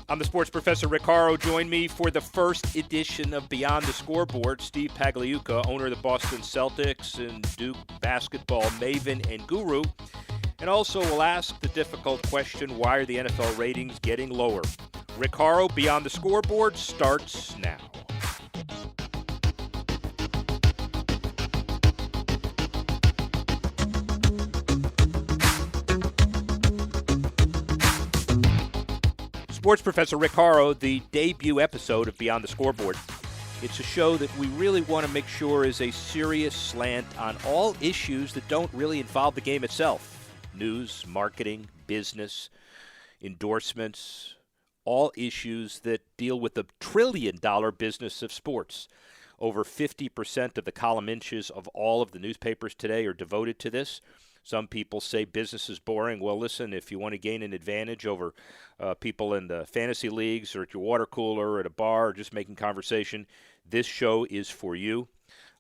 I'm the sports professor, Rick Horrow. Join me for the first edition of Beyond the Scoreboard. Steve Paglia, owner of the Boston Celtics and Duke basketball maven and guru. And also we'll ask the difficult question, why are the NFL ratings getting lower? Rick Horrow, Beyond the Scoreboard, starts now. Sports professor Rick Horrow, the debut episode of Beyond the Scoreboard. It's a show that we really want to make sure is a serious slant on all issues that don't really involve the game itself. News, marketing, business, endorsements, all issues that deal with the trillion-dollar business of sports. Over 50% of the column inches of all of the newspapers today are devoted to this. Some people say business is boring. Well, listen, if you want to gain an advantage over people in the fantasy leagues or at your water cooler or at a bar or just making conversation, this show is for you.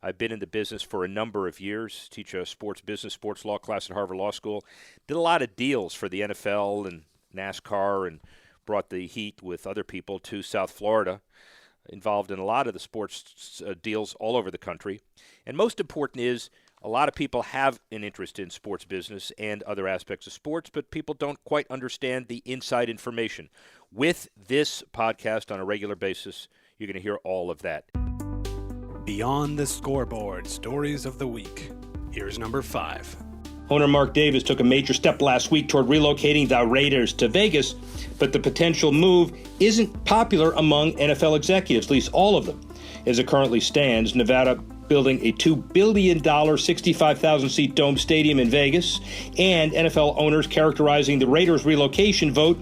I've been in the business for a number of years, teach a sports business, sports law class at Harvard Law School. Did a lot of deals for the NFL and NASCAR and brought the heat with other people to South Florida. Involved in a lot of the sports deals all over the country. And most important is, a lot of people have an interest in sports business and other aspects of sports, but people don't quite understand the inside information. With this podcast on a regular basis, you're going to hear all of that. Beyond the Scoreboard, Stories of the Week. Here's number 5. Owner Mark Davis took a major step last week toward relocating the Raiders to Vegas, but the potential move isn't popular among NFL executives, at least all of them. As it currently stands, Nevada building a $2 billion, 65,000-seat dome stadium in Vegas, and NFL owners characterizing the Raiders' relocation vote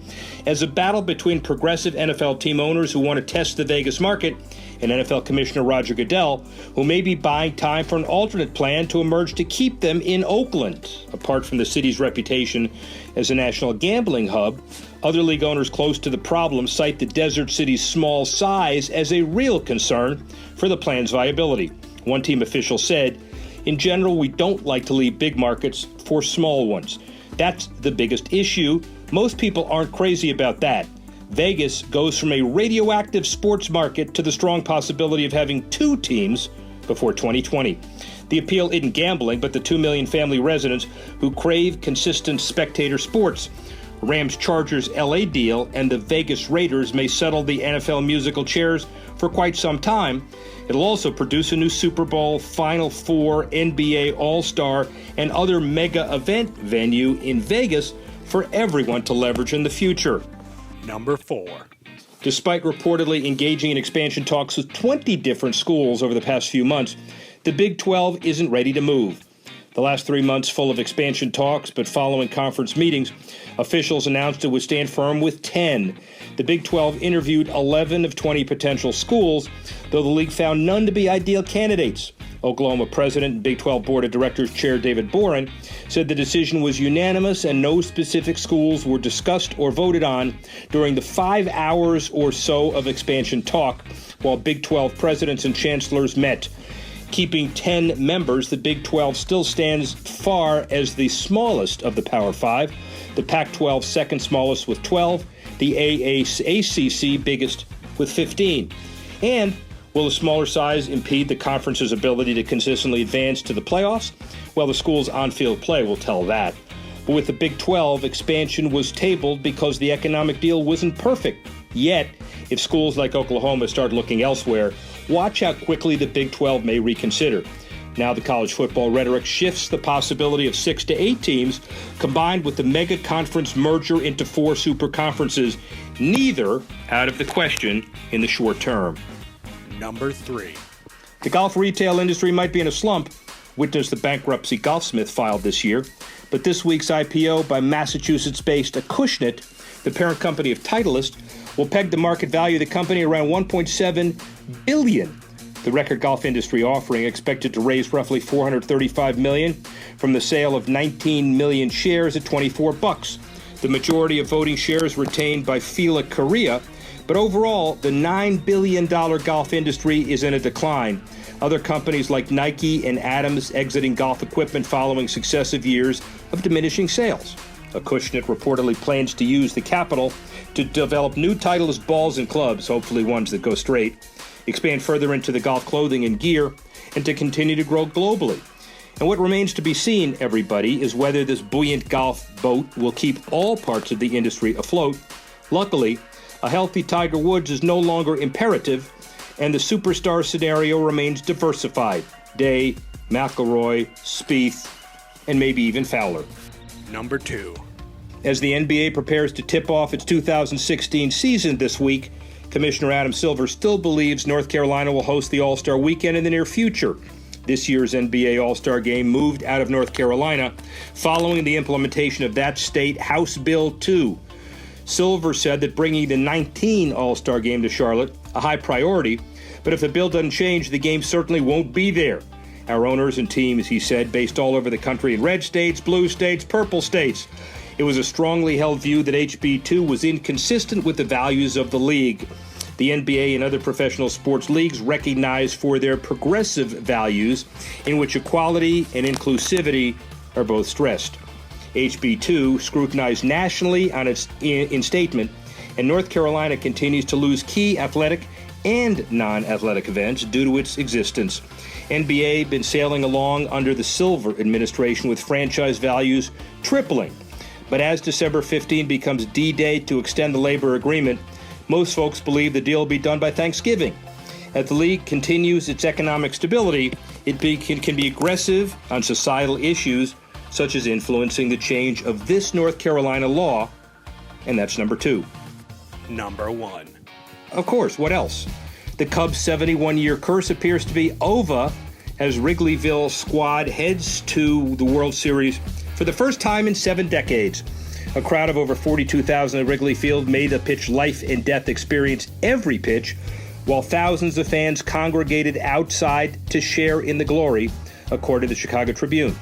as a battle between progressive NFL team owners who want to test the Vegas market and NFL Commissioner Roger Goodell, who may be buying time for an alternate plan to emerge to keep them in Oakland. Apart from the city's reputation as a national gambling hub, other league owners close to the problem cite the desert city's small size as a real concern for the plan's viability. One team official said, "In general, we don't like to leave big markets for small ones. That's the biggest issue. Most people aren't crazy about that. Vegas goes from a radioactive sports market to the strong possibility of having 2 teams before 2020. The appeal isn't gambling, but the 2 million family residents who crave consistent spectator sports. Rams-Chargers LA deal and the Vegas Raiders may settle the NFL musical chairs for quite some time. It'll also produce a new Super Bowl, Final Four, NBA All-Star, and other mega event venue in Vegas for everyone to leverage in the future." Number 4. Despite reportedly engaging in expansion talks with 20 different schools over the past few months, the Big 12 isn't ready to move. The last 3 months full of expansion talks, but following conference meetings, officials announced it would stand firm with 10. The Big 12 interviewed 11 of 20 potential schools, though the league found none to be ideal candidates. Oklahoma President and Big 12 Board of Directors Chair David Boren said the decision was unanimous and no specific schools were discussed or voted on during the 5 hours or so of expansion talk, while Big 12 presidents and chancellors met. Keeping 10 members, the Big 12 still stands far as the smallest of the Power 5, the Pac-12 second smallest with 12, the ACC biggest with 15. And will the smaller size impede the conference's ability to consistently advance to the playoffs? Well, the school's on-field play will tell that. But with the Big 12, expansion was tabled because the economic deal wasn't perfect. Yet, if schools like Oklahoma start looking elsewhere, watch how quickly the Big 12 may reconsider. Now the college football rhetoric shifts the possibility of 6 to 8 teams, combined with the mega conference merger into 4 super conferences, neither out of the question in the short term. Number 3. The golf retail industry might be in a slump. Witness the bankruptcy Golfsmith filed this year. But this week's IPO by Massachusetts-based Acushnet, the parent company of Titleist, will peg the market value of the company around $1.7 billion. The record golf industry offering expected to raise roughly $435 million from the sale of 19 million shares at $24. The majority of voting shares retained by Fila Korea, but overall, the $9 billion golf industry is in a decline. Other companies like Nike and Adams exiting golf equipment following successive years of diminishing sales. Acushnet reportedly plans to use the capital to develop new Titleist balls and clubs, hopefully ones that go straight, expand further into the golf clothing and gear, and to continue to grow globally. And what remains to be seen, everybody, is whether this buoyant golf boat will keep all parts of the industry afloat. Luckily, a healthy Tiger Woods is no longer imperative, and the superstar scenario remains diversified. Day, McIlroy, Spieth, and maybe even Fowler. Number 2. As the NBA prepares to tip off its 2016 season this week, Commissioner Adam Silver still believes North Carolina will host the All-Star Weekend in the near future. This year's NBA All-Star Game moved out of North Carolina following the implementation of that state House Bill 2. Silver said that bringing the 19 All-Star Game to Charlotte, a high priority, but if the bill doesn't change, the game certainly won't be there. Our owners and teams, he said, based all over the country in red states, blue states, purple states. It was a strongly held view that HB2 was inconsistent with the values of the league. The NBA and other professional sports leagues recognize for their progressive values in which equality and inclusivity are both stressed. HB2 scrutinized nationally on its instatement, and North Carolina continues to lose key athletic and non-athletic events due to its existence. NBA been sailing along under the Silver administration with franchise values tripling. But as December 15 becomes D-Day to extend the labor agreement, most folks believe the deal will be done by Thanksgiving. As the league continues its economic stability, it can be aggressive on societal issues such as influencing the change of this North Carolina law, and that's number 2. Number 1. Of course, what else? The Cubs' 71-year curse appears to be over as Wrigleyville squad heads to the World Series for the first time in 7 decades. A crowd of over 42,000 at Wrigley Field made the pitch life and death experience every pitch, while thousands of fans congregated outside to share in the glory, according to the Chicago Tribune.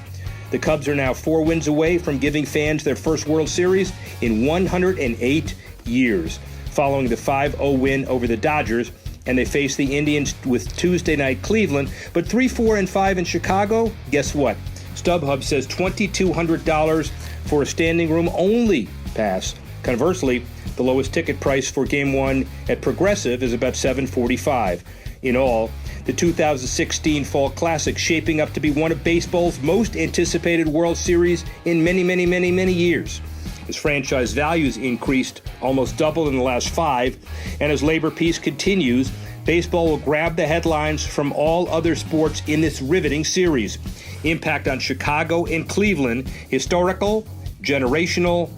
The Cubs are now 4 wins away from giving fans their first World Series in 108 years, following the 5-0 win over the Dodgers, and they face the Indians with Tuesday night Cleveland. But 3-4-5 in Chicago, guess what? StubHub says $2,200 for a standing room only pass. Conversely, the lowest ticket price for Game 1 at Progressive is about $745. In all, the 2016 Fall Classic shaping up to be one of baseball's most anticipated World Series in many, many, many, many years. As franchise values increased almost double in the last 5, and as labor peace continues, baseball will grab the headlines from all other sports in this riveting series. Impact on Chicago and Cleveland, historical, generational,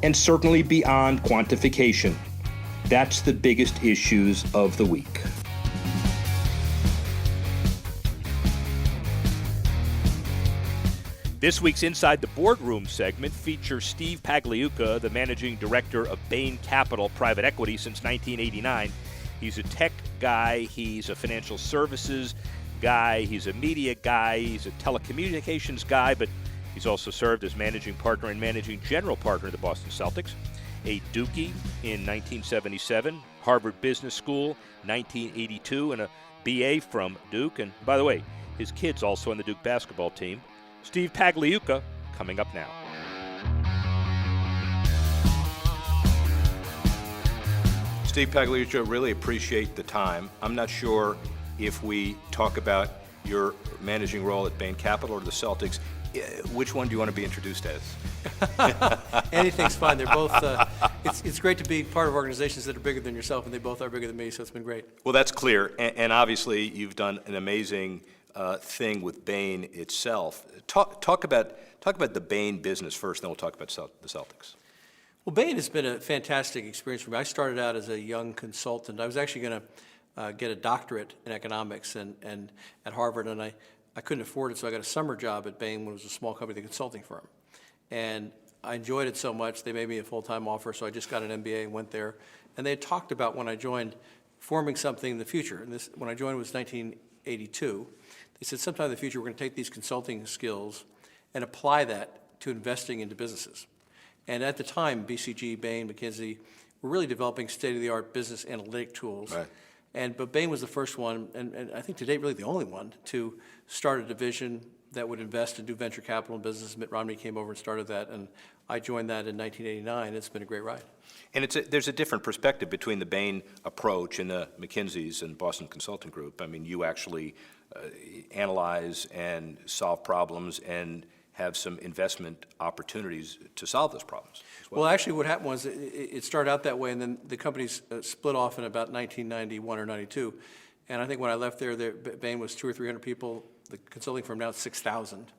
and certainly beyond quantification. That's the biggest issues of the week. This week's Inside the Boardroom segment features Steve Paglia, the managing director of Bain Capital Private Equity since 1989. He's a tech guy, he's a financial services guy, he's a media guy, he's a telecommunications guy, but he's also served as managing partner and managing general partner of the Boston Celtics, a Dookie in 1977, Harvard Business School 1982, and a BA from Duke. And by the way, his kid's also on the Duke basketball team. Steve Paglia, coming up now. Steve Paglia, really appreciate the time. I'm not sure if we talk about your managing role at Bain Capital or the Celtics. Which one do you want to be introduced as? Anything's fine. They're both. It's great to be part of organizations that are bigger than yourself, and they both are bigger than me. So it's been great. Well, that's clear, and obviously you've done an amazing thing with Bain itself. Talk about the Bain business first, then we'll talk about the Celtics. Well, Bain has been a fantastic experience for me. I started out as a young consultant. I was actually going to get a doctorate in economics and at Harvard, and I couldn't afford it, so I got a summer job at Bain when it was a small company, the consulting firm. And I enjoyed it so much, they made me a full-time offer, so I just got an MBA and went there. And they had talked about, when I joined, forming something in the future. And this, when I joined, was 1982. They said sometime in the future we're going to take these consulting skills and apply that to investing into businesses. And at the time, BCG, Bain, McKinsey were really developing state-of-the-art business analytic tools. Right. But Bain was the first one, and I think to date really the only one, to start a division that would invest and do venture capital in business. Mitt Romney came over and started that, and I joined that in 1989. It's been a great ride. And there's a different perspective between the Bain approach and the McKinsey's and Boston Consulting Group. I mean, you actually analyze and solve problems and have some investment opportunities to solve those problems as well. Well, actually, what happened was it started out that way, and then the companies split off in about 1991 or 92. And I think when I left there, Bain was 200 or 300 people. The consulting firm now is 6,000.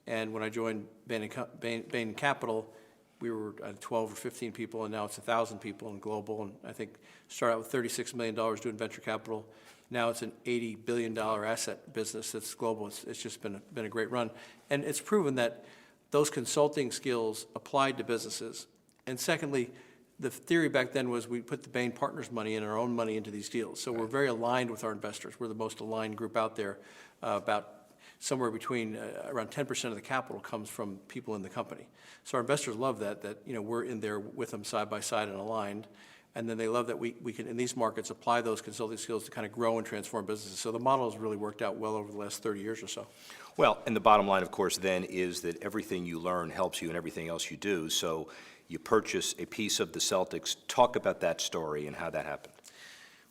And when I joined Bain Capital, we were at 12 or 15 people, and now it's 1,000 people in global. And I think started out with $36 million doing venture capital. Now it's an $80 billion asset business that's global. It's just been a great run. And it's proven that those consulting skills applied to businesses. And secondly, the theory back then was we put the Bain Partners money and our own money into these deals. So we're very aligned with our investors. We're the most aligned group out there. About somewhere between around 10% of the capital comes from people in the company. So our investors love that we're in there with them side by side and aligned. And then they love that we can, in these markets, apply those consulting skills to kind of grow and transform businesses. So the model has really worked out well over the last 30 years or so. Well, and the bottom line, of course, then is that everything you learn helps you in everything else you do. So you purchase a piece of the Celtics. Talk about that story and how that happened.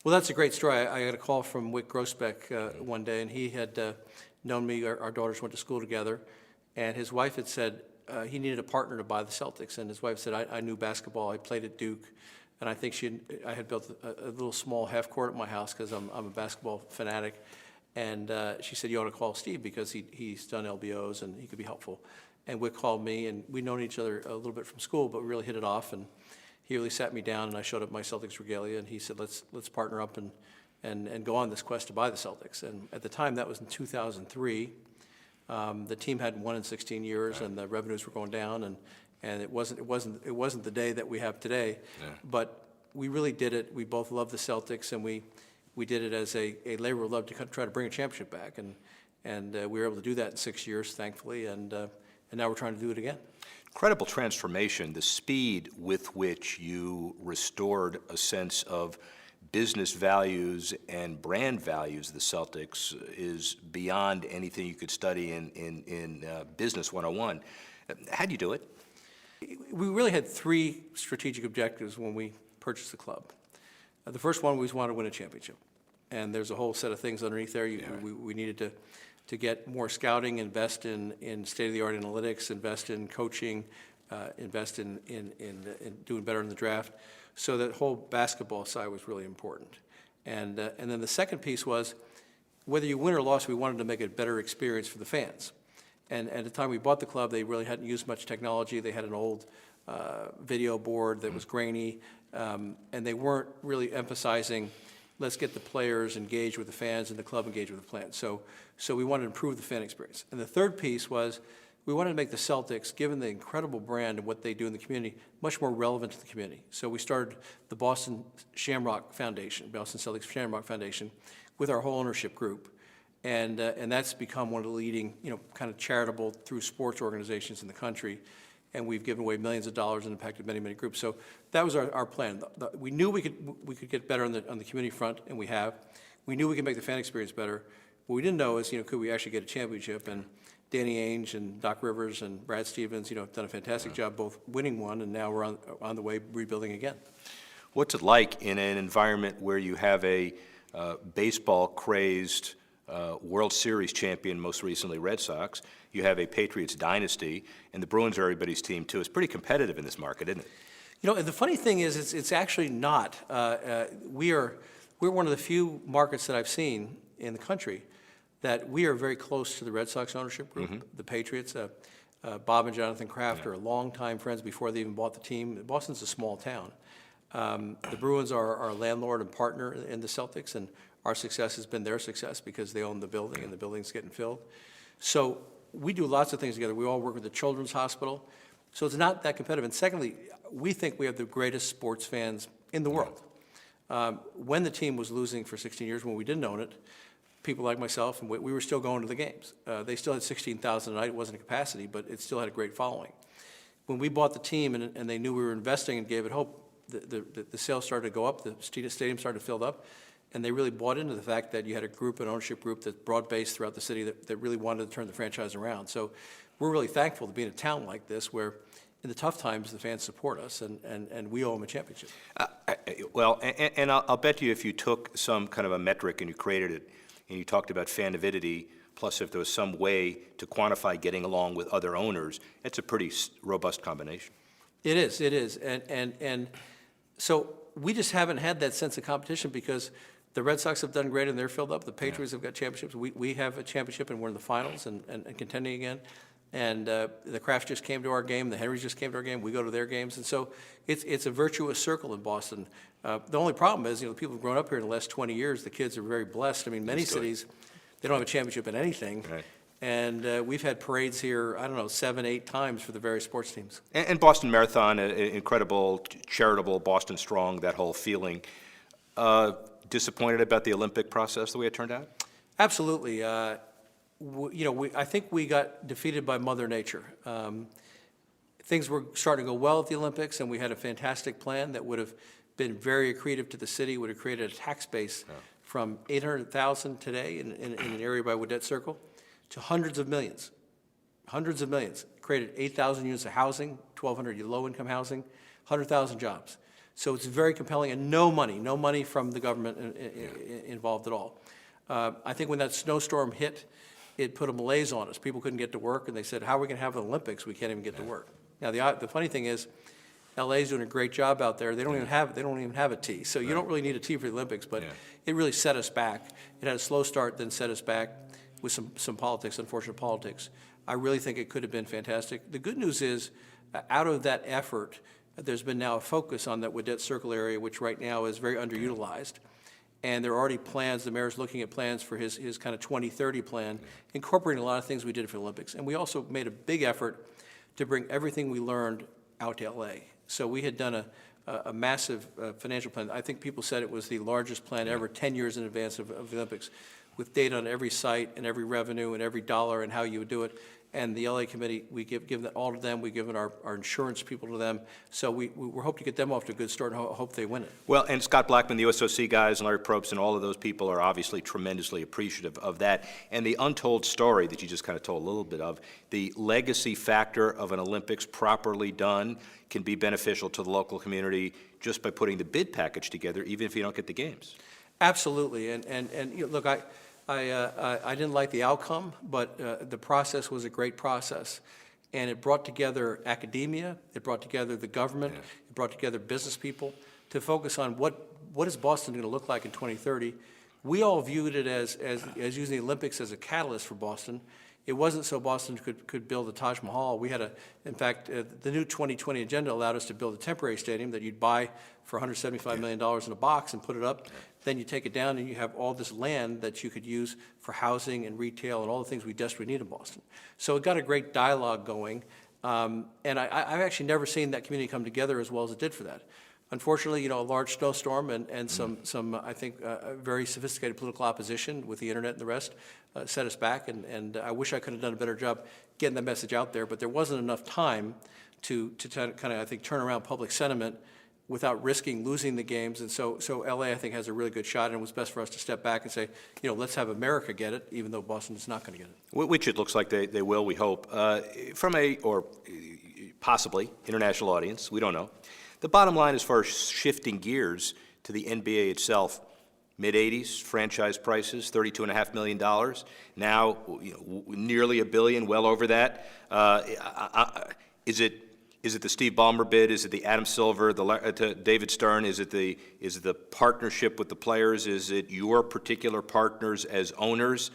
Well, that's a great story. I got a call from Wick Grossbeck one day, and he had known me. Our daughters went to school together, and his wife had said he needed a partner to buy the Celtics. And his wife said, I knew basketball. I played at Duke. And I think I had built a little small half court at my house because I'm a basketball fanatic. And she said, you ought to call Steve because he's done LBOs and he could be helpful. And Wick called me, and we'd known each other a little bit from school, but we really hit it off. And he really sat me down, and I showed up my Celtics regalia, and he said, let's partner up and go on this quest to buy the Celtics. And at the time, that was in 2003. The team hadn't won in 16 years, and the revenues were going down, and it wasn't the day that we have today. Yeah. But we really did it. We both love the Celtics, and we did it as a labor of love to try to bring a championship back, and we were able to do that in 6 years, thankfully, and now we're trying to do it again. Incredible transformation. The speed with which you restored a sense of business values and brand values of the Celtics is beyond anything you could study in Business 101. How'd you do it? We really had three strategic objectives when we purchased the club. The first one, we wanted to win a championship. And there's a whole set of things underneath there. We needed to get more scouting, invest in state-of-the-art analytics, invest in coaching, invest in doing better in the draft. So that whole basketball side was really important. And then the second piece was, whether you win or lost, we wanted to make it a better experience for the fans. And at the time we bought the club, they really hadn't used much technology. They had an old video board that was grainy, and they weren't really emphasizing, let's get the players engaged with the fans and the club engaged with the plan. So we wanted to improve the fan experience. And the third piece was, we wanted to make the Celtics, given the incredible brand and what they do in the community, much more relevant to the community. So we started the Boston Shamrock Foundation, Boston Celtics Shamrock Foundation, with our whole ownership group. And that's become one of the leading, kind of charitable through sports organizations in the country. And we've given away millions of dollars and impacted many, many groups. So that was our plan. We knew we could get better on the community front, and we have. We knew we could make the fan experience better. What we didn't know is, could we actually get a championship? And Danny Ainge and Doc Rivers and Brad Stevens, have done a fantastic job both winning one, and now we're on the way rebuilding again. What's it like in an environment where you have a baseball-crazed World Series champion, most recently Red Sox, you have a Patriots dynasty, and the Bruins are everybody's team too? It's pretty competitive in this market, isn't it? The funny thing is, it's actually not. We're one of the few markets that I've seen in the country that we are very close to the Red Sox ownership group. Mm-hmm. The Patriots, Bob and Jonathan Kraft are longtime friends before they even bought the team. Boston's a small town. The Bruins are our landlord and partner in the Celtics, and our success has been their success because they own the building and the building's getting filled. So we do lots of things together. We all work with the Children's Hospital. So it's not that competitive. And secondly, we think we have the greatest sports fans in the world. When the team was losing for 16 years, when we didn't own it, people like myself, and we were still going to the games. They still had 16,000 a night. It wasn't a capacity, but it still had a great following. When we bought the team and they knew we were investing and gave it hope, the sales started to go up, the stadium started to fill up, And they really bought into the fact that you had a group, an ownership group that's broad-based throughout the city that really wanted to turn the franchise around. So we're really thankful to be in a town like this where in the tough times the fans support us, and we owe them a championship. And I'll bet you if you took some kind of a metric and you created it, and you talked about fan avidity, plus if there was some way to quantify getting along with other owners, it's a pretty robust combination. It is. And so we just haven't had that sense of competition because the Red Sox have done great and they're filled up. The Patriots have got championships. We have a championship and we're in the finals and contending again. And the Krafts just came to our game. The Henrys just came to our game. We go to their games. And so it's a virtuous circle in Boston. The only problem is, the people who've grown up here in the last 20 years, the kids are very blessed. I mean, many cities, they don't have a championship in anything. Right. And we've had parades here, 7, 8 times for the various sports teams. And Boston Marathon, incredible, charitable, Boston strong, that whole feeling. Disappointed about the Olympic process, the way it turned out? Absolutely. I think we got defeated by Mother Nature. Things were starting to go well at the Olympics, and we had a fantastic plan that would have been very accretive to the city, would have created a tax base from $800,000 today in an area by Woodette Circle to hundreds of millions, created 8,000 units of housing, 1,200 low-income housing, 100,000 jobs. So it's very compelling, and no money from the government involved at all. I think when that snowstorm hit, it put a malaise on us. People couldn't get to work, and they said, how are we going to have the Olympics? We can't even get to work. Now, the funny thing is, LA's doing a great job out there. They don't even have a T. So you don't really need a T for the Olympics, but it really set us back. It had a slow start, then set us back with some politics, unfortunate politics. I really think it could have been fantastic. The good news is, out of that effort, there's been now a focus on that Woodette Circle area, which right now is very underutilized. And there are already plans, the mayor's looking at plans for his kind of 2030 plan, incorporating a lot of things we did for the Olympics. And we also made a big effort to bring everything we learned out to LA. So we had done a massive financial plan. I think people said it was the largest plan ever, 10 years in advance of the Olympics, with data on every site and every revenue and every dollar and how you would do it. And the LA committee, we give that all to them. We've given our insurance people to them. So we hope to get them off to a good start and hope they win it. Well, and Scott Blackman, the USOC guys, and Larry Probst, and all of those people are obviously tremendously appreciative of that. And the untold story that you just kind of told a little bit of, the legacy factor of an Olympics properly done can be beneficial to the local community just by putting the bid package together, even if you don't get the games. Absolutely. And look, I didn't like the outcome, but the process was a great process. And it brought together academia, it brought together the government, it brought together business people to focus on what is Boston going to look like in 2030. We all viewed it as using the Olympics as a catalyst for Boston. It wasn't so Boston could build the Taj Mahal. We had in fact, the new 2020 agenda allowed us to build a temporary stadium that you'd buy for $175 million in a box and put it up. Then you take it down and you have all this land that you could use for housing and retail and all the things we desperately need in Boston. So it got a great dialogue going. And I've actually never seen that community come together as well as it did for that. Unfortunately, a large snowstorm and some I think, very sophisticated political opposition with the internet and the rest set us back. And I wish I could have done a better job getting that message out there, but there wasn't enough time to kind of, I think, turn around public sentiment without risking losing the games. And so LA, I think, has a really good shot, and it was best for us to step back and say, let's have America get it, even though Boston is not going to get it. Which it looks like they will, we hope. From or possibly, international audience, we don't know. The bottom line, as far as shifting gears to the NBA itself, mid-'80s franchise prices, $32.5 million. Now, nearly $1 billion, well over that. Is it the Steve Ballmer bid? Is it the Adam Silver, to David Stern? Is it the partnership with the players? Is it your particular partners as owners?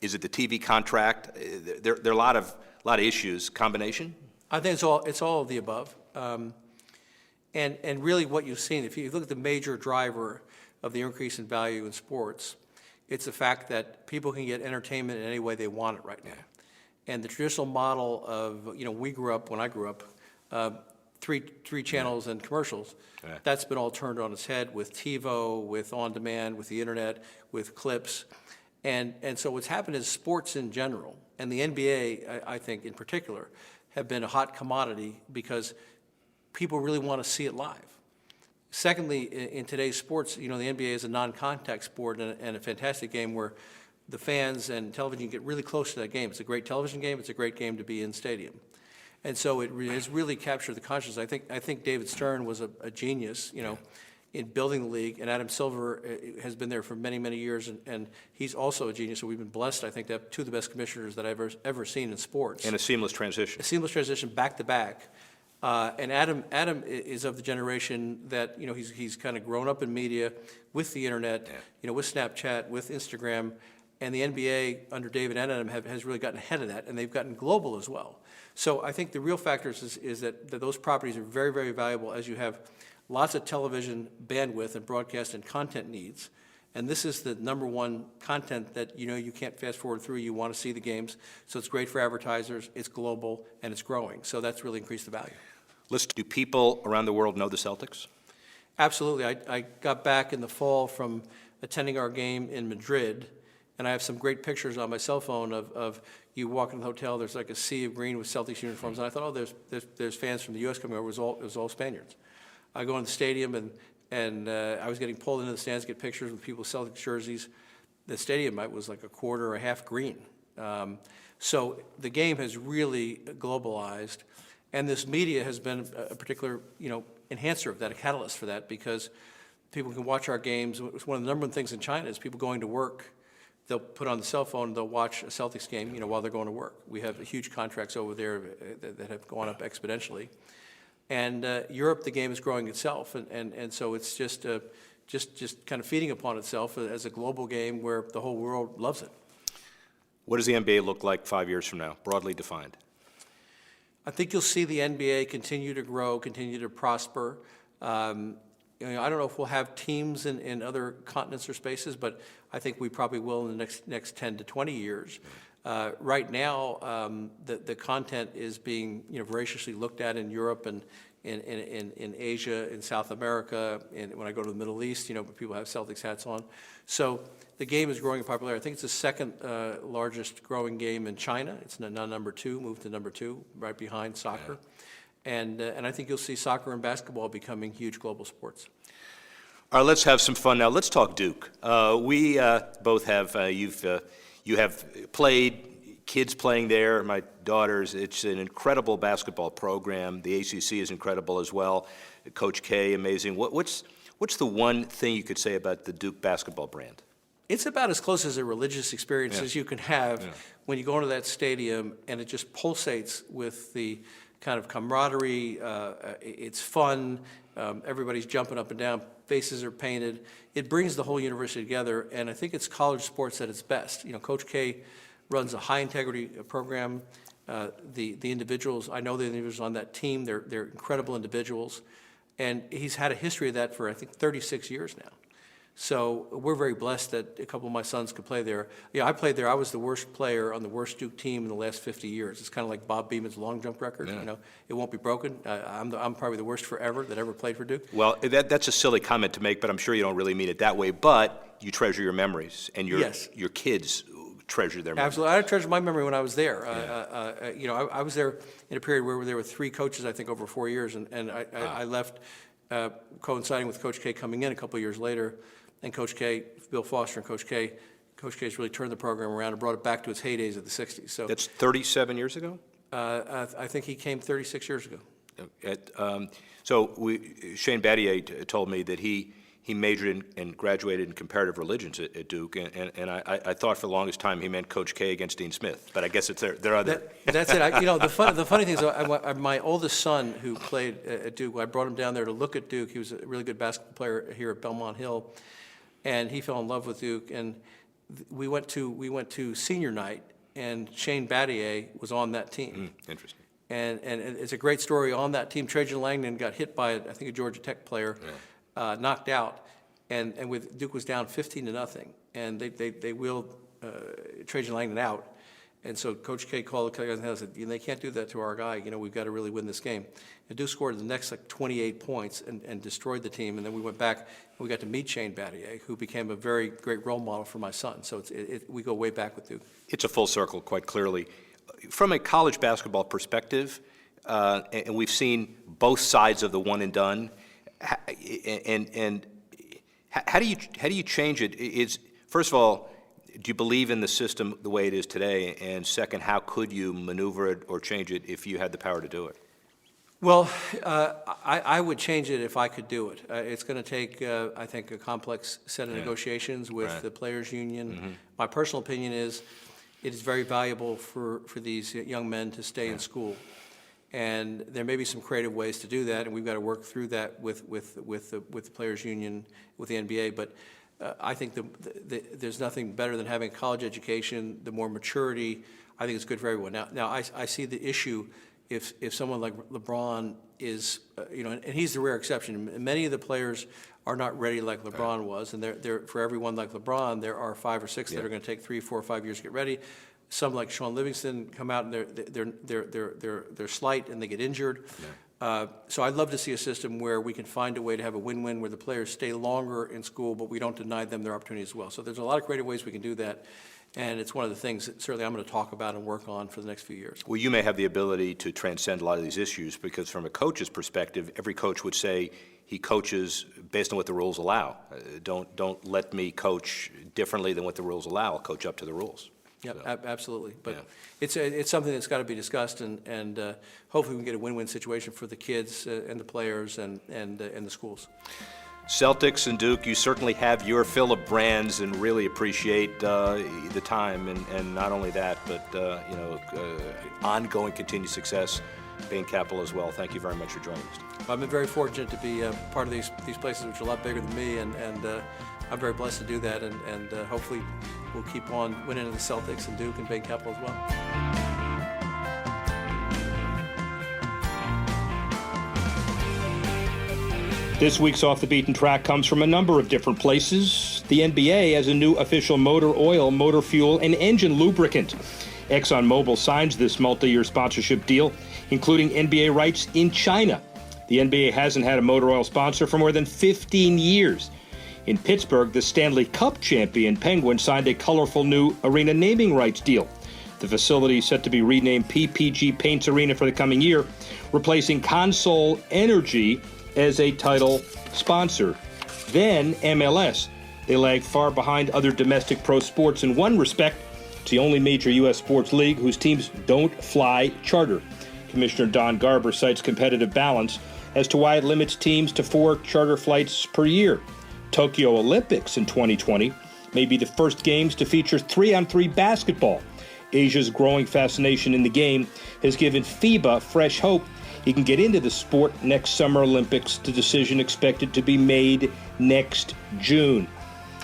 Is it the TV contract? There are a lot of issues. Combination? I think it's all of the above. And really what you've seen, if you look at the major driver of the increase in value in sports, it's the fact that people can get entertainment in any way they want it right now. And the traditional model of, when I grew up, three channels and commercials, that's been all turned on its head with TiVo, with on-demand, with the internet, with clips. And so what's happened is sports in general, and the NBA, I think in particular, have been a hot commodity because people really want to see it live. Secondly, in today's sports, you know, the NBA is a non-contact sport and a fantastic game where the fans and television get really close to that game. It's a great television game. It's a great game to be in stadium. And so it has really captured the consciousness. I think David Stern was a genius, you know, in building the league, and Adam Silver has been there for many, many years, and he's also a genius. So we've been blessed, I think, to have two of the best commissioners that I've ever seen in sports. And a seamless transition. A seamless transition back to back. And Adam is of the generation that, you know, he's kind of grown up in media with the internet, you know, with Snapchat, with Instagram, and the NBA under David and Adam has really gotten ahead of that, and they've gotten global as well. So I think the real factors is that those properties are very, very valuable as you have lots of television bandwidth and broadcast and content needs. And this is the number one content that, you know, you can't fast forward through. You want to see the games. So it's great for advertisers, it's global, and it's growing. So that's really increased the value. Do people around the world know the Celtics? Absolutely. I got back in the fall from attending our game in Madrid, and I have some great pictures on my cell phone of you walk in the hotel, there's like a sea of green with Celtics uniforms, and I thought, oh, there's fans from the U.S. coming over. It was all Spaniards. I go in the stadium, and I was getting pulled into the stands to get pictures with people with Celtics jerseys. The stadium was like a quarter or a half green. So the game has really globalized, and this media has been a particular, you know, enhancer of that, a catalyst for that, because people can watch our games. One of the number one things in China is people going to work. They'll put on the cell phone, they'll watch a Celtics game, you know, while they're going to work. We have huge contracts over there that have gone up exponentially. And Europe, the game is growing itself, and so it's just kind of feeding upon itself as a global game where the whole world loves it. What does the NBA look like 5 years from now, broadly defined? I think you'll see the NBA continue to grow, continue to prosper. You know, I don't know if we'll have teams in other continents or spaces, but I think we probably will in the next 10 to 20 years. Right now, the content is being, you know, voraciously looked at in Europe and in Asia, in South America, and when I go to the Middle East, you know, people have Celtics hats on. So the game is growing in popularity. I think it's the second largest growing game in China. It's now number 2, moved to number 2, right behind soccer. And I think you'll see soccer and basketball becoming huge global sports. All right, let's have some fun now. Let's talk Duke. We both have, you have played, kids playing there, my daughters. It's an incredible basketball program. The ACC is incredible as well. Coach K, amazing. What's the one thing you could say about the Duke basketball brand? It's about as close as a religious experience as you can have when you go into that stadium, and it just pulsates with the kind of camaraderie. It's fun. Everybody's jumping up and down. Faces are painted. It brings the whole university together, and I think it's college sports at its best. You know, Coach K runs a high-integrity program. The individuals, I know the individuals on that team, they're incredible individuals, and he's had a history of that for, I think, 36 years now. So we're very blessed that a couple of my sons could play there. Yeah, I played there. I was the worst player on the worst Duke team in the last 50 years. It's kind of like Bob Beeman's long jump record. You know, it won't be broken. I'm probably the worst forever that ever played for Duke. Well, that's a silly comment to make, but I'm sure you don't really mean it that way. But you treasure your memories, and your kids treasure their memories. Absolutely. I treasure my memory when I was there. You know, I was there in a period where there were 3 coaches, I think, over 4 years, and I left coinciding with Coach K coming in a couple of years later. And Coach K, Bill Foster and Coach K's really turned the program around and brought it back to its heydays of the 60s. So that's 37 years ago? I think he came 36 years ago. Shane Battier told me that he majored in and graduated in comparative religions at Duke, and I thought for the longest time he meant Coach K against Dean Smith, but I guess there are other. That's it. You know, the funny thing is, my oldest son who played at Duke, I brought him down there to look at Duke. He was a really good basketball player here at Belmont Hill, and he fell in love with Duke. And we went to senior night, and Shane Battier was on that team. Interesting. And it's a great story on that team. Trajan Langdon got hit by, I think, a Georgia Tech player. Knocked out, and with Duke was down 15-0, and they wheeled Trajan Langdon out, and so Coach K called the guys and said, "They can't do that to our guy. You know, we've got to really win this game." And Duke scored the next 28 points and destroyed the team, and then we went back and we got to meet Shane Battier, who became a very great role model for my son. So we go way back with Duke. It's a full circle, quite clearly. From a college basketball perspective, and we've seen both sides of the one and done. And how do you change it? First of all, do you believe in the system the way it is today? And second, how could you maneuver it or change it if you had the power to do it? Well, I would change it if I could do it. It's going to take, I think, a complex set of negotiations with the players' union. Mm-hmm. My personal opinion is it is very valuable for these young men to stay in school. And there may be some creative ways to do that, and we've got to work through that with the players' union, with the NBA. But I think there's nothing better than having a college education. The more maturity, I think it's good for everyone. Now I see the issue if someone like LeBron is, and he's the rare exception. Many of the players are not ready like LeBron was, and they're for everyone like LeBron, there are 5 or 6 that are going to take 3, 4, 5 years to get ready. Some like Sean Livingston come out and they're slight and they get injured. So I'd love to see a system where we can find a way to have a win-win where the players stay longer in school, but we don't deny them their opportunities as well. So there's a lot of creative ways we can do that, and it's one of the things that certainly I'm going to talk about and work on for the next few years. Well, you may have the ability to transcend a lot of these issues because from a coach's perspective, every coach would say he coaches based on what the rules allow. Don't let me coach differently than what the rules allow. I'll coach up to the rules. Yeah, so. Absolutely. But it's something that's got to be discussed, and hopefully we can get a win-win situation for the kids and the players and the schools. Celtics and Duke, you certainly have your fill of brands, and really appreciate the time, and not only that, but ongoing continued success. Bain Capital as well. Thank you very much for joining us. I've been very fortunate to be part of these places, which are a lot bigger than me, and I'm very blessed to do that, and hopefully we'll keep on winning in the Celtics and Duke and Bain Capital as well. This week's Off the Beaten Track comes from a number of different places. The NBA has a new official motor oil, motor fuel, and engine lubricant. ExxonMobil signs this multi-year sponsorship deal, including NBA rights in China. The NBA hasn't had a motor oil sponsor for more than 15 years. In Pittsburgh, the Stanley Cup champion Penguins signed a colorful new arena naming rights deal. The facility is set to be renamed PPG Paints Arena for the coming year, replacing Consol Energy as a title sponsor. Then MLS. They lag far behind other domestic pro sports in one respect. It's the only major U.S. sports league whose teams don't fly charter. Commissioner Don Garber cites competitive balance as to why it limits teams to 4 charter flights per year. Tokyo Olympics in 2020 may be the first games to feature 3-on-3 basketball. Asia's growing fascination in the game has given FIBA fresh hope he can get into the sport next Summer Olympics, the decision expected to be made next June.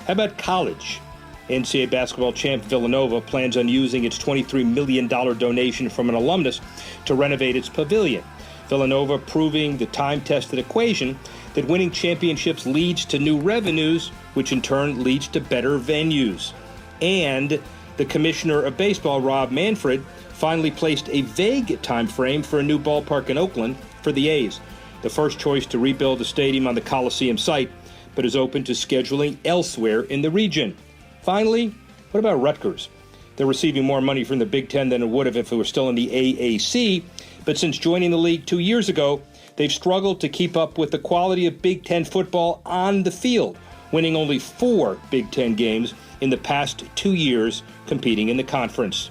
How about college? NCAA basketball champ Villanova plans on using its $23 million donation from an alumnus to renovate its pavilion. Villanova proving the time-tested equation that winning championships leads to new revenues, which in turn leads to better venues. And the commissioner of baseball, Rob Manfred, finally placed a vague time frame for a new ballpark in Oakland for the A's, the first choice to rebuild the stadium on the Coliseum site, but is open to scheduling elsewhere in the region. Finally, what about Rutgers? They're receiving more money from the Big Ten than it would have if it were still in the AAC, but since joining the league 2 years ago, they've struggled to keep up with the quality of Big Ten football on the field, winning only 4 Big Ten games in the past 2 years competing in the conference.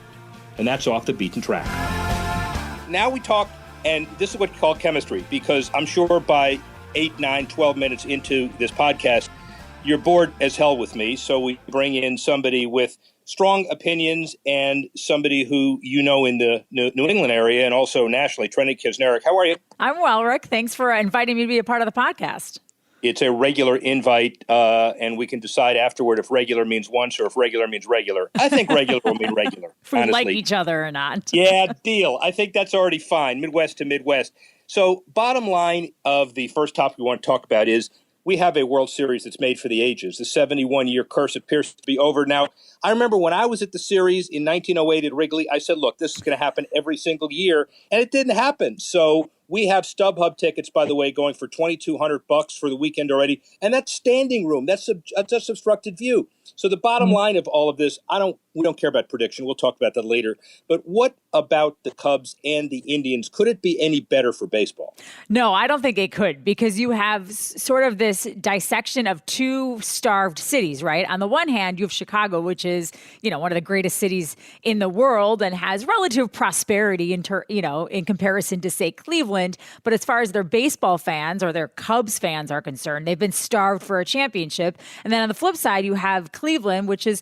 And that's Off the Beaten Track. Now we talk, and this is what you call chemistry, because I'm sure by 8, 9, 12 minutes into this podcast, you're bored as hell with me, so we bring in somebody with strong opinions and somebody who you know in the New England area and also nationally, Trenton Kisnerick. How are you? I'm well, Rick. Thanks for inviting me to be a part of the podcast. It's a regular invite, and we can decide afterward if regular means once or if regular means regular. I think regular will mean regular, if we honestly. Like each other or not. Yeah, deal. I think that's already fine, Midwest to Midwest. So bottom line of the first topic we want to talk about is we have a World Series that's made for the ages. The 71-year curse appears to be over. Now, I remember when I was at the series in 1908 at Wrigley, I said, look, this is going to happen every single year, and it didn't happen. So We have StubHub tickets, by the way, going for $2,200 for the weekend already, and that's standing room. That's a obstructed view. So the bottom line of all of this, we don't care about prediction. We'll talk about that later. But what about the Cubs and the Indians? Could it be any better for baseball? No, I don't think it could, because you have sort of this dissection of two starved cities, right? On the one hand, you have Chicago, which is, one of the greatest cities in the world and has relative prosperity in comparison to, say, Cleveland. But as far as their baseball fans or their Cubs fans are concerned, they've been starved for a championship. And then on the flip side, you have Cleveland, which is,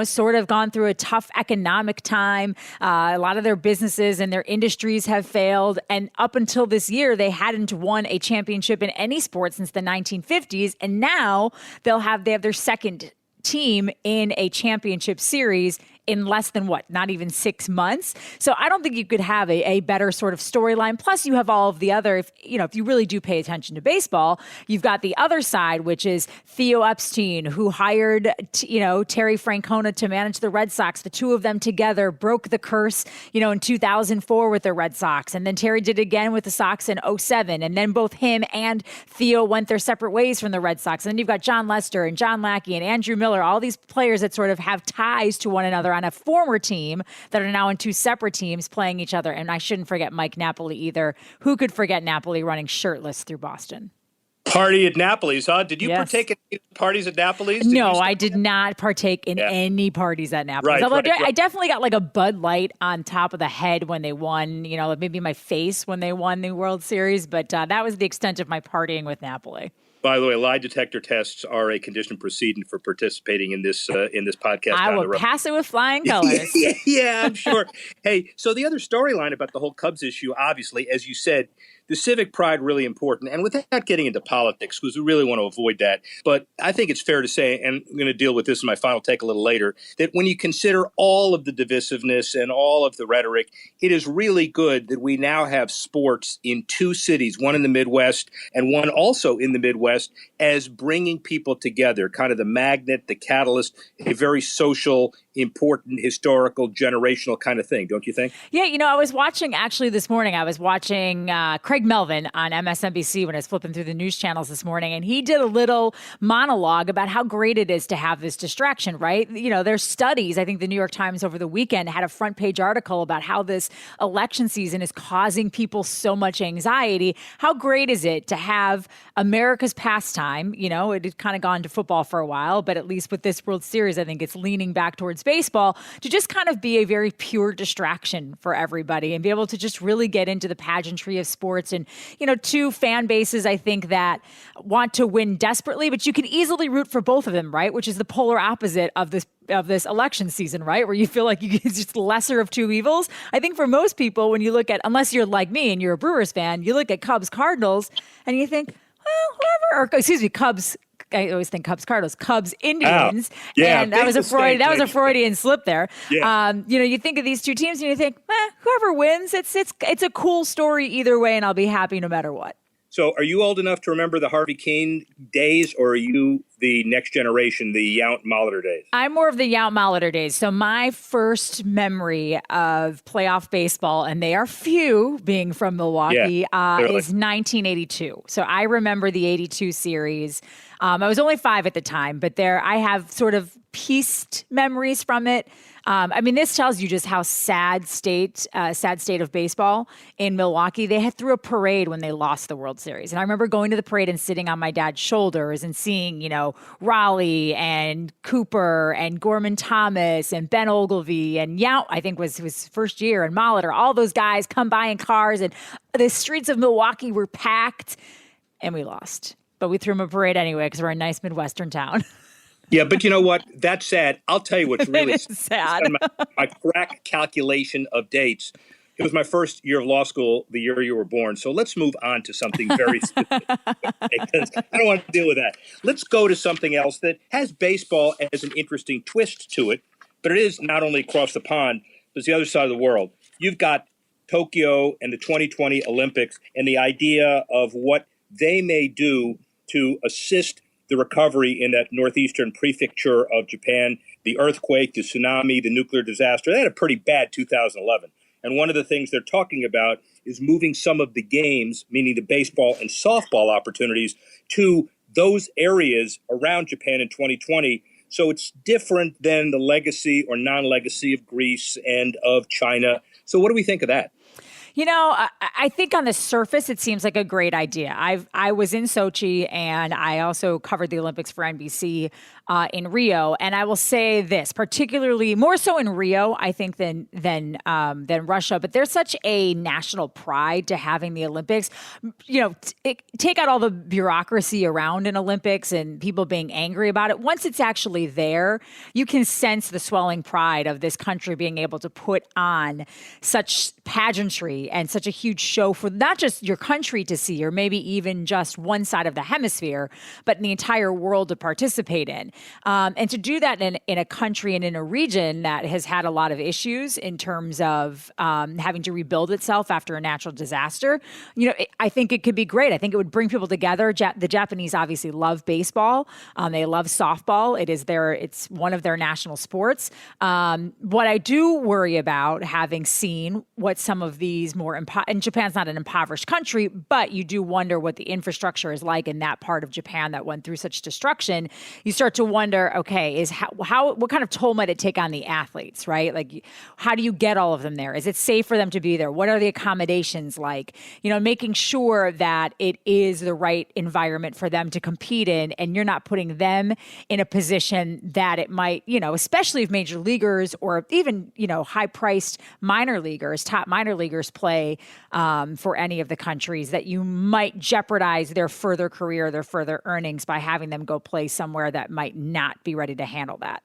sort of gone through a tough economic time. A lot of their businesses and their industries have failed. And up until this year, they hadn't won a championship in any sport since the 1950s. And now they have their second team in a championship series in less than not even 6 months. So I don't think you could have a better sort of storyline. Plus you have all of the other, if you really do pay attention to baseball, you've got the other side, which is Theo Epstein, who hired, Terry Francona to manage the Red Sox. The two of them together broke the curse, in 2004 with the Red Sox. And then Terry did it again with the Sox in 2007. And then both him and Theo went their separate ways from the Red Sox. And then you've got John Lester and John Lackey and Andrew Miller, all these players that sort of have ties to one another on a former team that are now in two separate teams playing each other. And I shouldn't forget Mike Napoli either. Who could forget Napoli running shirtless through Boston? Party at Napoli's, huh? Did you Yes. partake in any parties at Napoli's? No, I did not partake in any parties at Napoli's. Right, right. I definitely got like a Bud Light on top of the head when they won, maybe my face when they won the World Series. But that was the extent of my partying with Napoli. By the way, lie detector tests are a condition precedent for participating in this podcast. I will pass it with flying colors. Yeah, I'm sure. Hey, so the other storyline about the whole Cubs issue, obviously, as you said, the civic pride really important. And without getting into politics, because we really want to avoid that, but I think it's fair to say, and I'm going to deal with this in my final take a little later, that when you consider all of the divisiveness and all of the rhetoric, it is really good that we now have sports in two cities, one in the Midwest and one also in the Midwest, as bringing people together, kind of the magnet, the catalyst, a very social, important, historical, generational kind of thing, don't you think? Yeah, I was watching, actually this morning, Craig Melvin on MSNBC when I was flipping through the news channels this morning, and he did a little monologue about how great it is to have this distraction, right? There's studies. I think the New York Times over the weekend had a front page article about how this election season is causing people so much anxiety. How great is it to have America's pastime? It had kind of gone to football for a while, but at least with this World Series, I think it's leaning back towards baseball to just kind of be a very pure distraction for everybody and be able to just really get into the pageantry of sports. And, two fan bases, I think, that want to win desperately, but you can easily root for both of them, right? Which is the polar opposite of this election season, right? Where you feel like it's just lesser of two evils. I think for most people, when you look at, unless you're like me and you're a Brewers fan, you look at Cubs Cardinals and you think, well, whoever, or excuse me, Cubs. I always think Cubs Cardinals, Cubs Indians. Oh, yeah, and that was a Freudian slip there. Yeah. You think of these two teams and you think, whoever wins, it's a cool story either way, and I'll be happy no matter what. So are you old enough to remember the Harvey Kane days, or are you the next generation, the Yount Molitor days? I'm more of the Yount Molitor days. So my first memory of playoff baseball, and they are few being from Milwaukee, is 1982. So I remember the 82 series. I was only 5 at the time, but I have sort of pieced memories from it. This tells you just how sad state of baseball in Milwaukee. They threw a parade when they lost the World Series. And I remember going to the parade and sitting on my dad's shoulders and seeing, Raleigh and Cooper and Gorman Thomas and Ben Ogilvy and Yount, I think was his first year, and Molitor, all those guys come by in cars, and the streets of Milwaukee were packed, and we lost. But we threw them a parade anyway because we're a nice Midwestern town. Yeah, but you know what? That's sad. I'll tell you what's really sad. My crack calculation of dates. It was my first year of law school, the year you were born. So let's move on to something very specific, because I don't want to deal with that. Let's go to something else that has baseball as an interesting twist to it, but it is not only across the pond, but it's the other side of the world. You've got Tokyo and the 2020 Olympics and the idea of what they may do to assist the recovery in that northeastern prefecture of Japan, the earthquake, the tsunami, the nuclear disaster. They had a pretty bad 2011. And one of the things they're talking about is moving some of the games, meaning the baseball and softball opportunities, to those areas around Japan in 2020. So it's different than the legacy or non-legacy of Greece and of China. So what do we think of that? You know, I think on the surface, it seems like a great idea. I was in Sochi, and I also covered the Olympics for NBC in Rio. And I will say this, particularly more so in Rio, I think than Russia. But there's such a national pride to having the Olympics. You know, take out all the bureaucracy around an Olympics and people being angry about it. Once it's actually there, you can sense the swelling pride of this country being able to put on such pageantry and such a huge show for not just your country to see, or maybe even just one side of the hemisphere, but in the entire world to participate in. And to do that in a country and in a region that has had a lot of issues in terms of having to rebuild itself after a natural disaster, you know, I think it could be great. I think it would bring people together. The Japanese obviously love baseball. They love softball. It's one of their national sports. What I do worry about, having seen what some of these and Japan's not an impoverished country, but you do wonder what the infrastructure is like in that part of Japan that went through such destruction. You start to wonder, okay, what kind of toll might it take on the athletes, right? Like, how do you get all of them there? Is it safe for them to be there? What are the accommodations like? You know, making sure that it is the right environment for them to compete in, and you're not putting them in a position that it might, you know, especially if major leaguers or even, you know, high-priced top minor leaguers play for any of the countries, that you might jeopardize their further career, their further earnings by having them go play somewhere that might not be ready to handle that.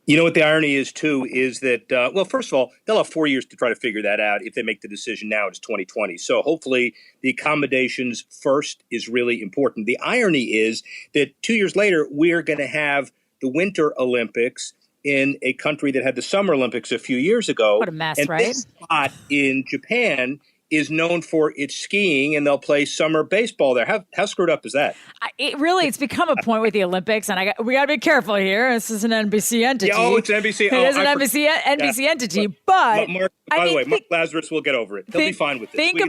You know what the irony is, too, is that, well, first of all, they'll have 4 years to try to figure that out. If they make the decision now, it's 2020. So hopefully the accommodations first is really important. The irony is that 2 years later, we're going to have the Winter Olympics in a country that had the Summer Olympics a few years ago. What a mess, and right? This spot in Japan is known for its skiing, and they'll play summer baseball there. How screwed up is that? It's become a point with the Olympics, and we got to be careful here. This is an NBC entity. Yeah, it's NBC. It is an NBC entity, but Mark, by the way, Mark Lazarus will get over it. He'll be fine with this. Think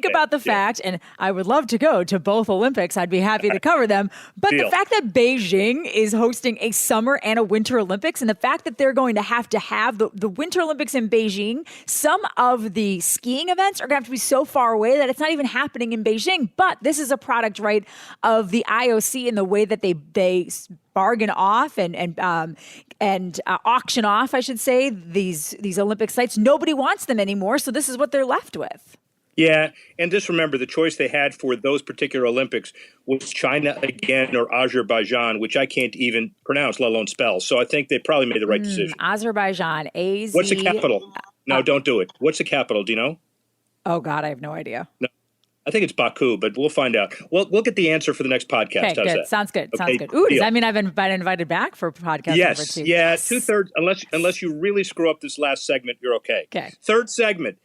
about the fact, and I would love to go to both Olympics. I'd be happy to cover them. But the fact that Beijing is hosting a summer and a winter Olympics, and the fact that they're going to have the Winter Olympics in Beijing, some of the skiing events are going to have to be so far away that it's not even happening in Beijing. But this is a product, right, of the IOC in the way that they bargain off and auction off, I should say, these Olympic sites. Nobody wants them anymore, so this is what they're left with. Yeah, and just remember, the choice they had for those particular Olympics was China again or Azerbaijan, which I can't even pronounce, let alone spell. So I think they probably made the right decision. Azerbaijan, AZ. What's the capital? No, don't do it. What's the capital? Do you know? Oh, God, I have no idea. No. I think it's Baku, but we'll find out. We'll get the answer for the next podcast. Okay, good. That? Sounds good. Okay, Sounds good. Ooh, deal. does that mean I've been invited back for podcast number 2? Yeah, 2/3. Unless you really screw up this last segment, you're okay. Okay. Third segment.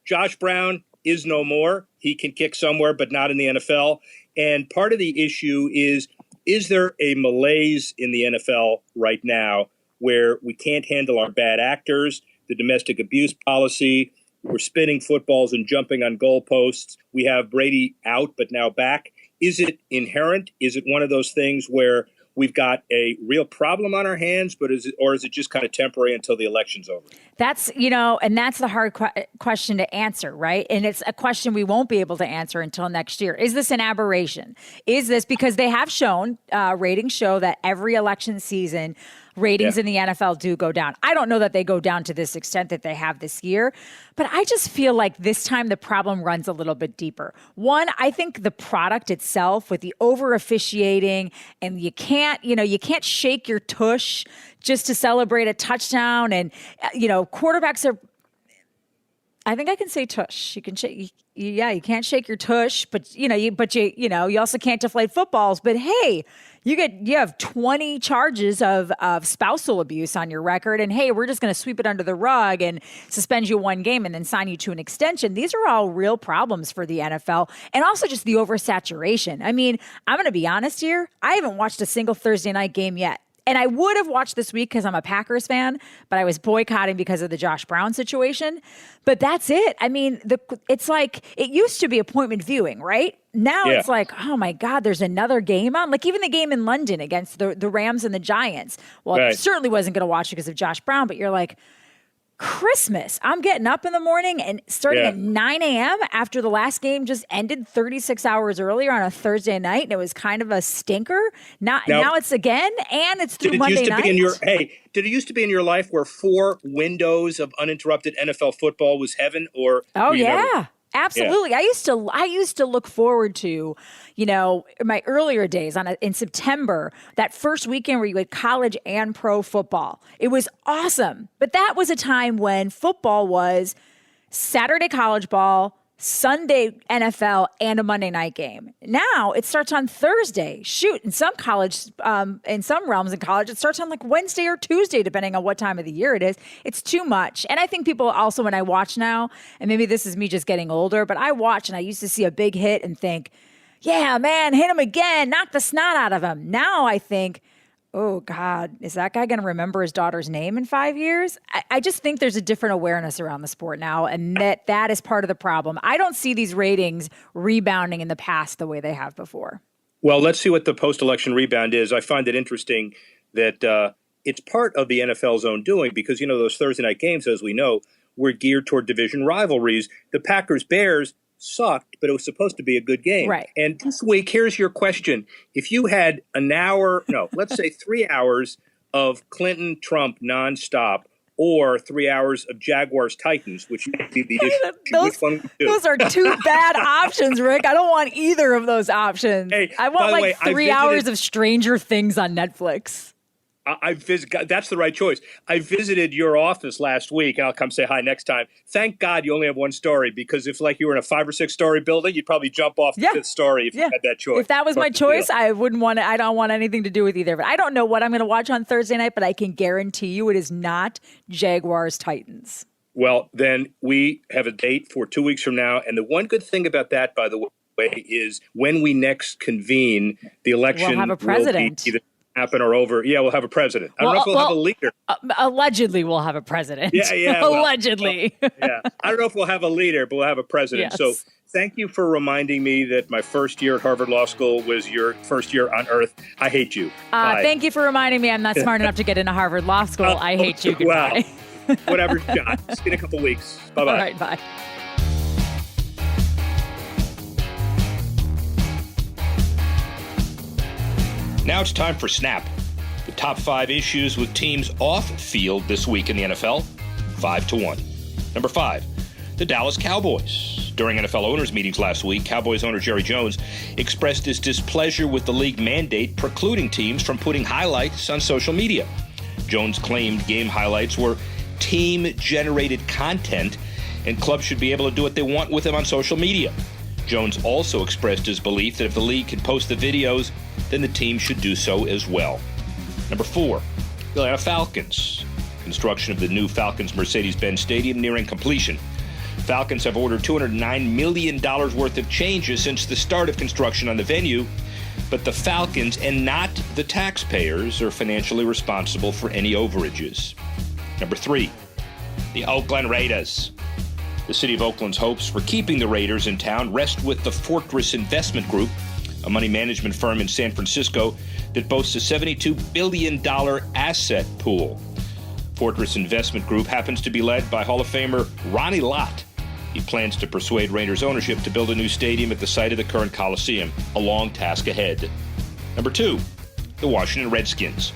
Josh Brown is no more. He can kick somewhere, but not in the NFL. And part of the issue is there a malaise in the NFL right now where we can't handle our bad actors, the domestic abuse policy? We're spinning footballs and jumping on goalposts. We have Brady out, but now back. Is it inherent? Is it one of those things where we've got a real problem on our hands, but is it just kind of temporary until the election's over? That's the hard question to answer, right? And it's a question we won't be able to answer until next year. Is this an aberration? Is this because they have shown, ratings show that every election season, ratings in the NFL do go down. I don't know that they go down to this extent that they have this year, but I just feel like this time the problem runs a little bit deeper. One, I think the product itself with the over officiating, and you can't shake your tush just to celebrate a touchdown, and quarterbacks are, I think I can say tush. You can shake. You can't shake your tush, but you also can't deflate footballs. But hey, you have 20 charges of spousal abuse on your record, and hey, we're just going to sweep it under the rug and suspend you 1 game and then sign you to an extension. These are all real problems for the NFL, and also just the oversaturation. I mean, I'm going to be honest here. I haven't watched a single Thursday night game yet. And I would have watched this week because I'm a Packers fan, but I was boycotting because of the Josh Brown situation. But that's it. I mean, it's like it used to be appointment viewing, right? Now it's like, oh my God, there's another game on. Like even the game in London against the Rams and the Giants. Well, I certainly wasn't going to watch it because of Josh Brown, but you're like, Christmas. I'm getting up in the morning and starting at 9 a.m. after the last game just ended 36 hours earlier on a Thursday night, and it was kind of a stinker. Now it's again, and it's through Monday night. Did it used to be in your life where 4 windows of uninterrupted NFL football was heaven? Or absolutely. I used to look forward to, my earlier days in September, that first weekend where you had college and pro football. It was awesome. But that was a time when football was Saturday college ball, Sunday NFL, and a Monday night game. Now it starts on Thursday. Shoot, in some college, in some realms in college, it starts on like Wednesday or Tuesday, depending on what time of the year it is. It's too much. And I think people also, when I watch now, and maybe this is me just getting older, but I watch and I used to see a big hit and think, yeah, man, hit him again, knock the snot out of him. Now I think, oh God, is that guy going to remember his daughter's name in 5 years? I just think there's a different awareness around the sport now, and that is part of the problem. I don't see these ratings rebounding in the past the way they have before. Well, let's see what the post-election rebound is. I find it interesting that it's part of the NFL's own doing because, those Thursday night games, as we know, were geared toward division rivalries. The Packers-Bears sucked, but it was supposed to be a good game. Right. And this week, here's your question. If you had let's say 3 hours of Clinton-Trump nonstop or 3 hours of Jaguars-Titans, which would be the issue, which one would you do? Those are two bad options, Rick. I don't want either of those options. Hey, I want 3 hours of Stranger Things on Netflix. That's the right choice. I visited your office last week, and I'll come say hi next time. Thank God you only have one story, because if you were in a 5 or 6 story building, you'd probably jump off the 5th story if you had that choice. If that was my choice, I wouldn't want it. I don't want anything to do with either. But I don't know what I'm going to watch on Thursday night, but I can guarantee you it is not Jaguars Titans. Well, then we have a date for 2 weeks from now, and the one good thing about that, by the way, is when we next convene, the election we'll have a president. Will be either happen or over. Yeah, we'll have a president. I don't know if we'll have a leader. Allegedly, we'll have a president. Yeah. Allegedly. I don't know if we'll have a leader, but we'll have a president. Yes. So thank you for reminding me that my first year at Harvard Law School was your first year on Earth. I hate you. Thank you for reminding me I'm not smart enough to get into Harvard Law School. I hate you. Goodbye. Well, whatever, John. See you in a couple weeks. Bye-bye. All right, bye. Now it's time for Snap, the top 5 issues with teams off field this week in the NFL, 5-1. Number 5, the Dallas Cowboys. During NFL owners' meetings last week, Cowboys owner Jerry Jones expressed his displeasure with the league mandate precluding teams from putting highlights on social media. Jones claimed game highlights were team-generated content, and clubs should be able to do what they want with them on social media. Jones also expressed his belief that if the league can post the videos, then the team should do so as well. Number 4, the Atlanta Falcons. Construction of the new Falcons Mercedes-Benz Stadium nearing completion. Falcons have ordered $209 million worth of changes since the start of construction on the venue, but the Falcons and not the taxpayers are financially responsible for any overages. Number 3, the Oakland Raiders. The city of Oakland's hopes for keeping the Raiders in town rest with the Fortress Investment Group, a money management firm in San Francisco that boasts a $72 billion asset pool. Fortress Investment Group happens to be led by Hall of Famer Ronnie Lott. He plans to persuade Raiders ownership to build a new stadium at the site of the current Coliseum, a long task ahead. Number 2, the Washington Redskins.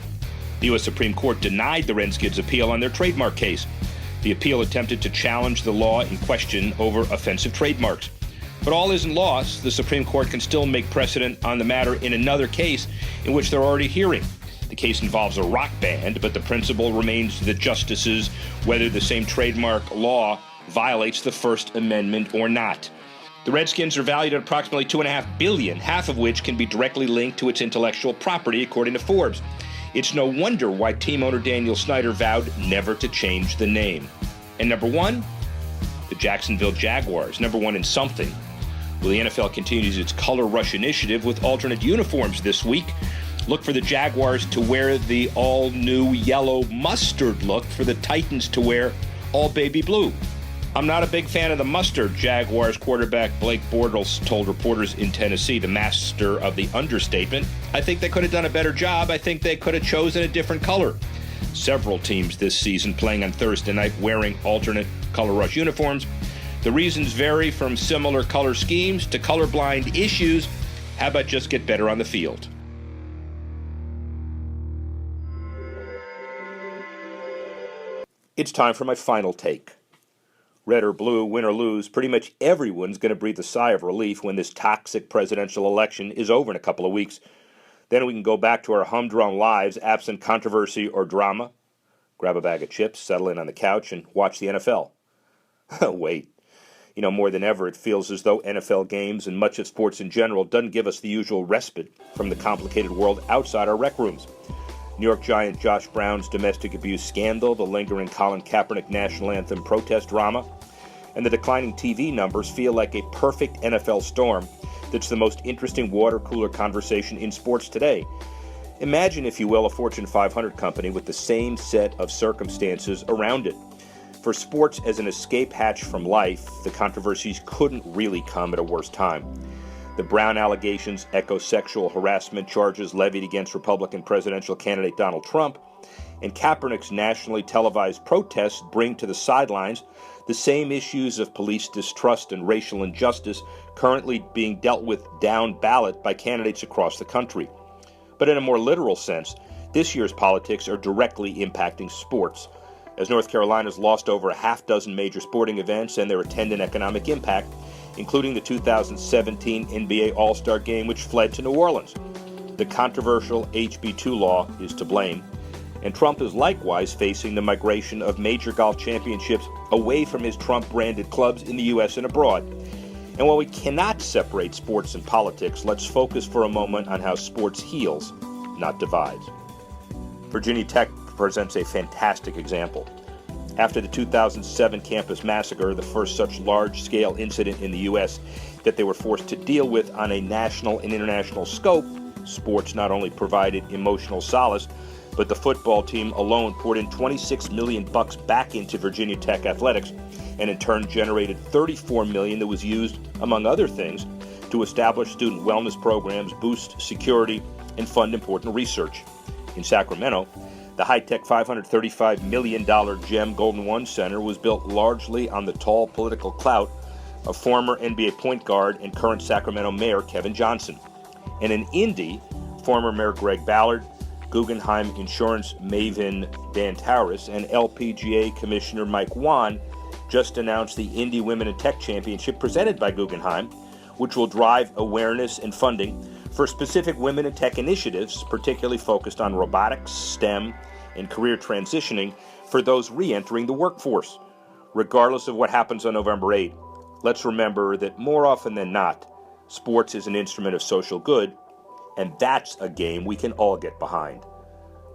The U.S. Supreme Court denied the Redskins' appeal on their trademark case. The appeal attempted to challenge the law in question over offensive trademarks. But all isn't lost. The Supreme Court can still make precedent on the matter in another case in which they're already hearing. The case involves a rock band, but the principle remains to the justices whether the same trademark law violates the First Amendment or not. The Redskins are valued at approximately $2.5 billion, half of which can be directly linked to its intellectual property, according to Forbes. It's no wonder why team owner Daniel Snyder vowed never to change the name. And number 1, the Jacksonville Jaguars, number 1 in something. Well, the NFL continues its Color Rush initiative with alternate uniforms this week. Look for the Jaguars to wear the all-new yellow mustard look, for the Titans to wear all baby blue. I'm not a big fan of the mustard, Jaguars quarterback Blake Bortles told reporters in Tennessee, the master of the understatement. I think they could have done a better job. I think they could have chosen a different color. Several teams this season playing on Thursday night wearing alternate color rush uniforms. The reasons vary from similar color schemes to colorblind issues. How about just get better on the field? It's time for my final take. Red or blue, win or lose, pretty much everyone's going to breathe a sigh of relief when this toxic presidential election is over in a couple of weeks. Then we can go back to our humdrum lives, absent controversy or drama, grab a bag of chips, settle in on the couch, and watch the NFL. Wait. More than ever, it feels as though NFL games and much of sports in general doesn't give us the usual respite from the complicated world outside our rec rooms. New York Giant Josh Brown's domestic abuse scandal, the lingering Colin Kaepernick national anthem protest drama, and the declining TV numbers feel like a perfect NFL storm that's the most interesting water cooler conversation in sports today. Imagine, if you will, a Fortune 500 company with the same set of circumstances around it. For sports as an escape hatch from life, the controversies couldn't really come at a worse time. The Brown allegations echo sexual harassment charges levied against Republican presidential candidate Donald Trump, and Kaepernick's nationally televised protests bring to the sidelines the same issues of police distrust and racial injustice currently being dealt with down ballot by candidates across the country. But in a more literal sense, this year's politics are directly impacting sports, as North Carolina's lost over a half dozen major sporting events and their attendant economic impact, including the 2017 NBA All-Star Game, which fled to New Orleans. The controversial HB2 law is to blame, and Trump is likewise facing the migration of major golf championships away from his Trump-branded clubs in the U.S. and abroad. And while we cannot separate sports and politics, let's focus for a moment on how sports heals, not divides. Virginia Tech presents a fantastic example. After the 2007 campus massacre, the first such large-scale incident in the U.S. that they were forced to deal with on a national and international scope, sports not only provided emotional solace, but the football team alone poured in $26 million back into Virginia Tech athletics, and in turn generated $34 million that was used, among other things, to establish student wellness programs, boost security, and fund important research. In Sacramento, the high-tech $535 million GEM Golden One Center was built largely on the tall political clout of former NBA point guard and current Sacramento Mayor Kevin Johnson. And in Indy, former Mayor Greg Ballard, Guggenheim Insurance maven Dan Tauris, and LPGA Commissioner Mike Wan just announced the Indy Women in Tech Championship presented by Guggenheim, which will drive awareness and funding for specific women in tech initiatives, particularly focused on robotics, STEM, and career transitioning for those re-entering the workforce. Regardless of what happens on November 8, let's remember that more often than not, sports is an instrument of social good, and that's a game we can all get behind.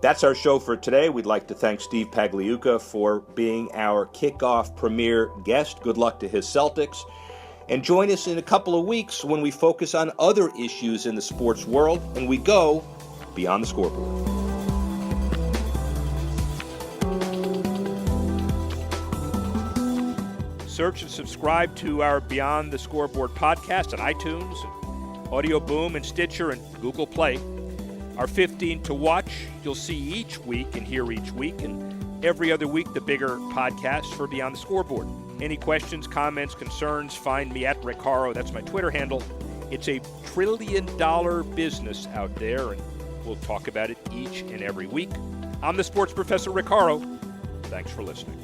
That's our show for today. We'd like to thank Steve Paglia for being our kickoff premier guest. Good luck to his Celtics. And join us in a couple of weeks when we focus on other issues in the sports world and we go beyond the scoreboard. Search and subscribe to our Beyond the Scoreboard podcast on iTunes, Audio Boom, and Stitcher, and Google Play. Our 15 to watch, you'll see each week and hear each week, and every other week the bigger podcast for Beyond the Scoreboard. Any questions, comments, concerns, find me at Rick Horrow. That's my Twitter handle. It's a $1 trillion business out there, and we'll talk about it each and every week. I'm the sports professor, Rick Horrow. Thanks for listening.